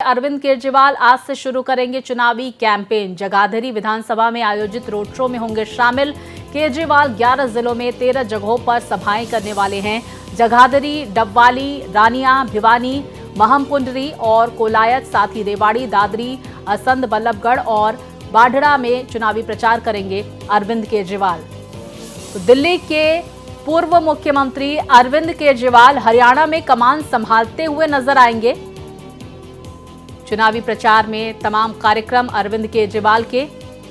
अरविंद केजरीवाल आज से शुरू करेंगे चुनावी कैंपेन। जगाधरी विधानसभा में आयोजित रोड शो में होंगे शामिल। केजरीवाल 11 जिलों में 13 जगहों पर सभाएं करने वाले हैं। जगाधरी, डबवाली, रानिया, भिवानी, महमपुंडरी और कोलायत, साथ ही रेवाड़ी, दादरी, असंध, बल्लभगढ़ और बाढ़ड़ा में चुनावी प्रचार करेंगे अरविंद केजरीवाल। तो दिल्ली के पूर्व मुख्यमंत्री अरविंद केजरीवाल हरियाणा में कमान संभालते हुए नजर आएंगे। चुनावी प्रचार में तमाम कार्यक्रम अरविंद केजरीवाल के।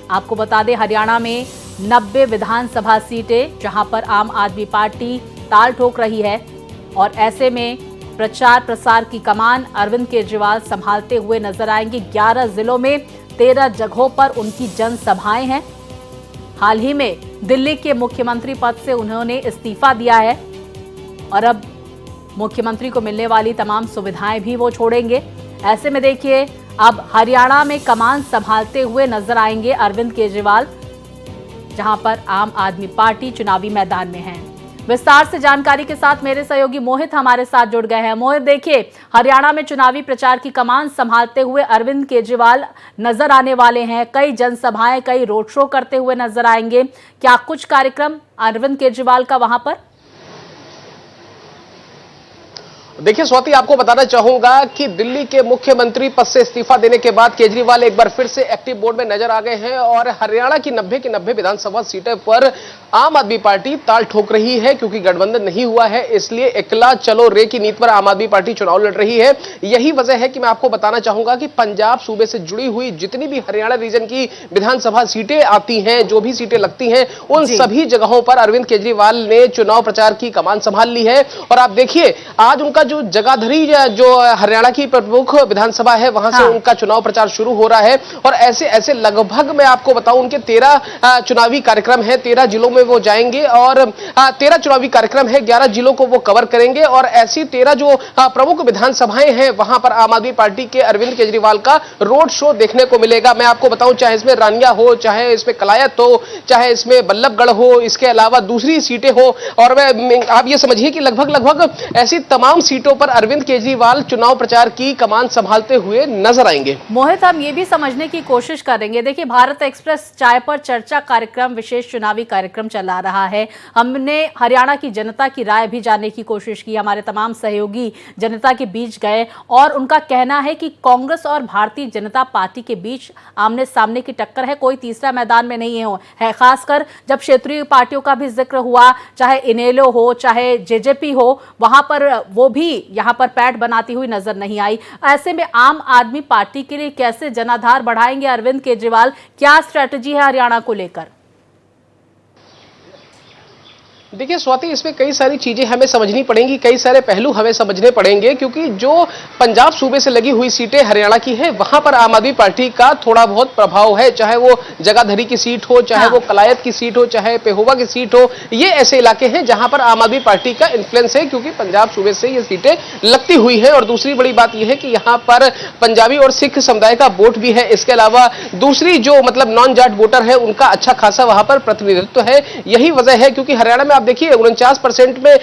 आपको बता दें, हरियाणा में 90 विधानसभा सीटें, जहां पर आम आदमी पार्टी ताल ठोक रही है, और ऐसे में प्रचार प्रसार की कमान अरविंद केजरीवाल संभालते हुए नजर आएंगे। 11 जिलों में 13 जगहों पर उनकी जनसभाएं हैं। हाल ही में दिल्ली के मुख्यमंत्री पद से उन्होंने इस्तीफा दिया है और अब मुख्यमंत्री को मिलने वाली तमाम सुविधाएं भी वो छोड़ेंगे। ऐसे में देखिए, अब हरियाणा में कमान संभालते हुए नजर आएंगे अरविंद केजरीवाल, जहां पर आम आदमी पार्टी चुनावी मैदान में है। विस्तार से जानकारी के साथ मेरे सहयोगी मोहित हमारे साथ जुड़ गए हैं। मोहित, देखिए, हरियाणा में चुनावी प्रचार की कमान संभालते हुए अरविंद केजरीवाल नजर आने वाले हैं। कई जनसभाएं, कई रोड शो करते हुए नजर आएंगे। क्या कुछ कार्यक्रम अरविंद केजरीवाल का वहां पर? देखिए स्वाति, आपको बताना चाहूंगा कि दिल्ली के मुख्यमंत्री पद से इस्तीफा देने के बाद केजरीवाल एक बार फिर से एक्टिव बोर्ड में नजर आ गए हैं और हरियाणा की 90 की 90 विधानसभा सीटें पर आम आदमी पार्टी ताल ठोक रही है। क्योंकि गठबंधन नहीं हुआ है, इसलिए एकला चलो रे की नीति पर आम आदमी पार्टी चुनाव लड़ रही है। यही वजह है कि मैं आपको बताना चाहूंगा कि पंजाब सूबे से जुड़ी हुई जितनी भी हरियाणा रीजन की विधानसभा सीटें आती हैं, जो भी सीटें लगती हैं, उन सभी जगहों पर अरविंद केजरीवाल ने चुनाव प्रचार की कमान संभाल ली है। और आप देखिए, आज उनका जो जगाधरी, जो हरियाणा की प्रमुख विधानसभा है, वहां से उनका चुनाव प्रचार शुरू हो रहा है। और ऐसे ऐसे लगभग मैं आपको बताऊं, उनके 13 चुनावी कार्यक्रम है। 13 जिलों में वो जाएंगे और 13 चुनावी कार्यक्रम है, 11 जिलों को वो कवर करेंगे। और ऐसी 13 जो प्रमुख विधानसभाएं हैं, वहां पर आम आदमी पार्टी के अरविंद केजरीवाल का रोड शो देखने को मिलेगा। मैं आपको बताऊं, चाहे इसमें रानिया हो, चाहे इसमें कलायत हो, चाहे इसमें बल्लभगढ़ हो, इसके अलावा दूसरी सीटें हो, और आप ये समझिए कि लगभग ऐसी तमाम सीटों पर अरविंद केजरीवाल चुनाव प्रचार की कमान संभालते हुए नजर आएंगे। मोहित, हम ये भी समझने की कोशिश करेंगे। देखिए, भारत एक्सप्रेस चाय पर चर्चा कार्यक्रम, विशेष चुनावी कार्यक्रम चला रहा है। हमने हरियाणा की जनता की राय भी जानने की कोशिश की। हमारे तमाम सहयोगी जनता के बीच गए और उनका कहना है कि कांग्रेस और भारतीय जनता पार्टी के बीच आमने सामने की टक्कर है, कोई तीसरा मैदान में नहीं है। खासकर जब क्षेत्रीय पार्टियों का भी जिक्र हुआ, चाहे इनेलो हो, चाहे जेजेपी हो, वहां पर वो भी यहां पर पैठ बनाती हुई नजर नहीं आई। ऐसे में आम आदमी पार्टी के लिए कैसे जनाधार बढ़ाएंगे अरविंद केजरीवाल? क्या स्ट्रेटजी है हरियाणा को लेकर? देखिए स्वाति, इसमें कई सारी चीजें हमें समझनी पड़ेंगी, कई सारे पहलू हमें समझने पड़ेंगे। क्योंकि जो पंजाब सूबे से लगी हुई सीटें हरियाणा की है, वहां पर आम आदमी पार्टी का थोड़ा बहुत प्रभाव है। चाहे वो जगाधरी की सीट हो, चाहे वो कलायत की सीट हो, चाहे पेहोवा की सीट हो, ये ऐसे इलाके हैं जहां पर आम आदमी पार्टी का इन्फ्लुएंस है, क्योंकि पंजाब सूबे से ये सीटें लगती हुई है। और दूसरी बड़ी बात यह है कि यहाँ पर पंजाबी और सिख समुदाय का वोट भी है। इसके अलावा दूसरी जो मतलब नॉन जाट वोटर है, उनका अच्छा खासा वहां पर प्रतिनिधित्व है। यही वजह है, क्योंकि हरियाणा में आप देखिए 49% में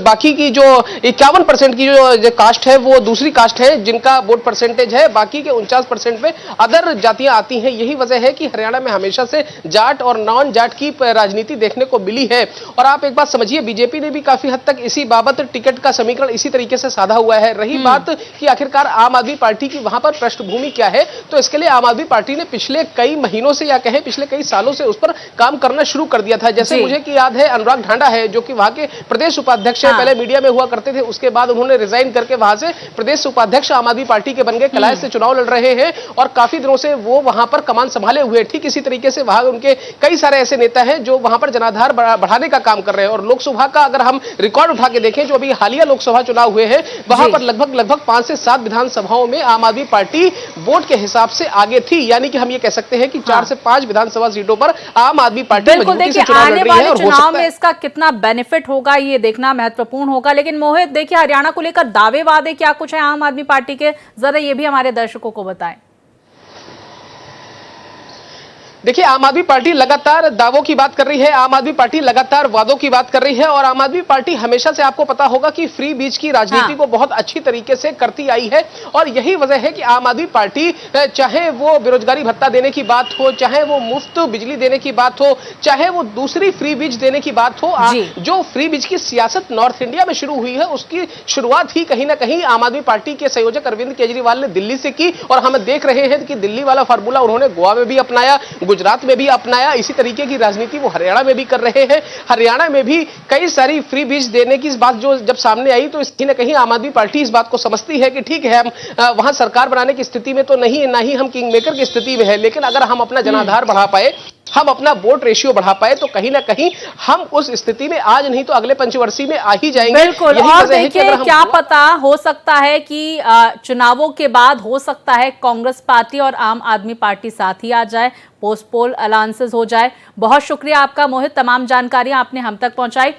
बाकी की जो 51% की जो कास्ट है, वो दूसरी कास्ट है जिनका वोट परसेंटेज है। बाकी के 49% में अदर जातियां आती हैं। यही वजह है कि हरियाणा में हमेशा से जाट और नॉन जाट की राजनीति देखने को मिली है। और आप एक बात समझिए, बीजेपी ने भी काफी हद तक इसी बाबत टिकट का समीकरण इसी तरीके से साधा हुआ है। रही बात कि आखिरकार आम आदमी पार्टी की वहां पर पृष्ठभूमि क्या है, तो इसके लिए आम आदमी पार्टी ने पिछले कई महीनों से, या कहें पिछले कई सालों से, उस पर काम करना शुरू कर दिया था। जैसे मुझे की याद है, अनुराग ढांडा है जो कि वहां के प्रदेश उपाध्यक्ष है, पहले मीडिया में हुआ करते थे, उसके बाद उन्होंने रिजाइन करके वहां से प्रदेश उपाध्यक्ष आम आदमी पार्टी के बन गए, कलायत से चुनाव लड़ रहे हैं और काफी दिनों से वो वहां पर कमान संभाले हुए। ठीक इसी तरीके से वहां उनके कई सारे ऐसे नेता हैं जो वहां पर जनाधार बढ़ाने का काम कर रहे हैं। और लोकसभा का अगर हम रिकॉर्ड उठा के देखें, जो अभी हालिया लोकसभा चुनाव हुए हैं, वहां पर लगभग 5 से 7 विधानसभाओं में आम आदमी पार्टी वोट के हिसाब से आगे थी। यानी कि हम ये कह सकते हैं कि 4 से 5 विधानसभा सीटों पर आम आदमी पार्टी मजबूती से चुनाव लड़ रही है। और चुनाव में इसका कितना बेनिफिट होगा, ये देखना महत्वपूर्ण होगा। लेकिन मोहित, देखिए, हरियाणा को लेकर दावे वादे क्या कुछ है आम आदमी पार्टी के, जरा ये भी हमारे दर्शकों को बताएं। देखिए, आम आदमी पार्टी लगातार दावों की बात कर रही है, आम आदमी पार्टी लगातार वादों की बात कर रही है और आम आदमी पार्टी हमेशा से आपको पता होगा कि फ्री बीज की राजनीति को बहुत अच्छी तरीके से करती आई है और यही वजह है कि आम आदमी पार्टी चाहे वो बेरोजगारी भत्ता देने की बात हो, चाहे वो मुफ्त बिजली देने की बात हो, चाहे वो दूसरी फ्री बीज देने की बात हो, जो फ्री बीज की सियासत नॉर्थ इंडिया में शुरू हुई है उसकी शुरुआत ही कहीं ना कहीं आम आदमी पार्टी के संयोजक अरविंद केजरीवाल ने दिल्ली से की और हम देख रहे हैं कि दिल्ली वाला फार्मूला उन्होंने गोवा में भी अपनाया, गुजरात में भी अपनाया, इसी तरीके की राजनीति वो हरियाणा में भी कर रहे हैं। हरियाणा में भी कई सारी फ्री बीज देने की इस बात जो जब सामने आई तो कहीं ना कहीं आम आदमी पार्टी इस बात को समझती है कि ठीक है, हम वहां सरकार बनाने की स्थिति में तो नहीं, ना ही हम किंग मेकर की स्थिति में है, लेकिन अगर हम अपना जनाधार बढ़ा पाए, हम अपना वोट रेशियो बढ़ा पाए तो कहीं ना कहीं हम उस स्थिति में आज नहीं तो अगले पंचवर्षीय में आ ही जाएंगे। बिल्कुल। और देखिए, क्या पता, हो सकता है कि चुनावों के बाद हो सकता है कांग्रेस पार्टी और आम आदमी पार्टी साथ ही आ जाए, पोस्ट पोल अलायंसेस हो जाए। बहुत शुक्रिया आपका मोहित, तमाम जानकारियां आपने हम तक पहुंचाई।